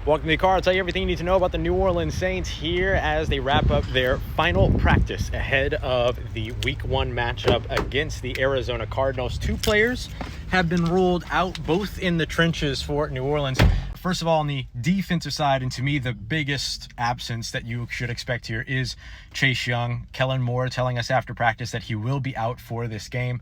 Welcome to the car. I'll tell you everything you need to know about the New Orleans Saints here as they wrap up their final practice ahead of the Week 1 matchup against the Arizona Cardinals. Two players have been ruled out, both in the trenches for New Orleans. First of all, on the defensive side, and to me, the biggest absence that you should expect here is Chase Young. Kellen Moore telling us after practice that he will be out for this game.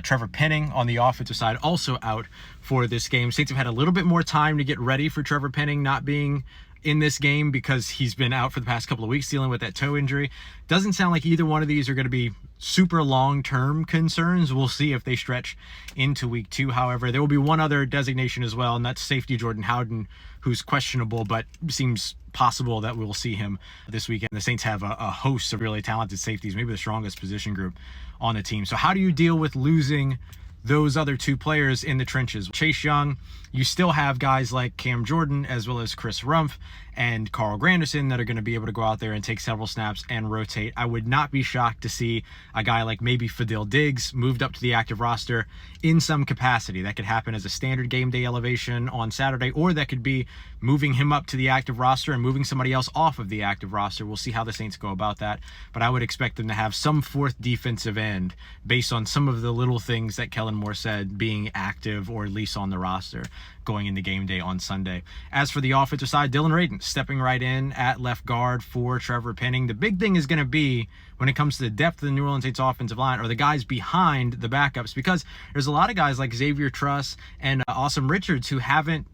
Trevor Penning on the offensive side also out for this game. Saints have had a little bit more time to get ready for Trevor Penning not being in this game because he's been out for the past couple of weeks dealing with that toe injury. Doesn't sound like either one of these are going to be super long-term concerns. We'll see if they stretch into week 2. However, there will be one other designation as well, and that's safety Jordan Howden, who's questionable, but seems possible that we'll see him this weekend. The Saints have a host of really talented safeties, maybe the strongest position group on the team. So how do you deal with losing those other two players in the trenches? Chase Young, you still have guys like Cam Jordan as well as Chris Rumph and Carl Granderson that are going to be able to go out there and take several snaps and rotate. I would not be shocked to see a guy like maybe Fadil Diggs moved up to the active roster in some capacity. That could happen as a standard game day elevation on Saturday, or that could be moving him up to the active roster and moving somebody else off of the active roster. We'll see how the Saints go about that, but I would expect them to have some fourth defensive end based on some of the little things that Kellen Moore said being active or at least on the roster going into game day on Sunday. As for the offensive side, Dylan Radin stepping right in at left guard for Trevor Penning. The big thing is going to be when it comes to the depth of the New Orleans Saints offensive line or the guys behind the backups, because there's a lot of guys like Xavier Truss and Awesome Richards who haven't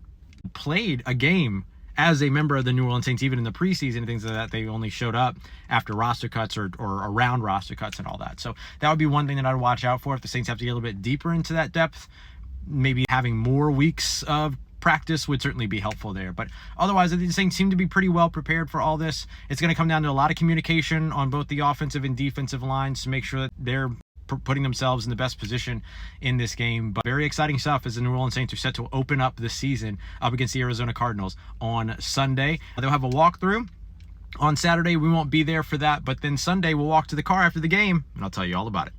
played a game as a member of the New Orleans Saints, even in the preseason and things like that. They only showed up after roster cuts or around roster cuts and all that. So that would be one thing that I'd watch out for if the Saints have to get a little bit deeper into that depth. Maybe having more weeks of practice would certainly be helpful there. But otherwise, the Saints seem to be pretty well prepared for all this. It's going to come down to a lot of communication on both the offensive and defensive lines to make sure that they're putting themselves in the best position in this game. But very exciting stuff as the New Orleans Saints are set to open up the season up against the Arizona Cardinals on Sunday. They'll have a walkthrough on Saturday. We won't be there for that, but then Sunday we'll walk to the car after the game, and I'll tell you all about it.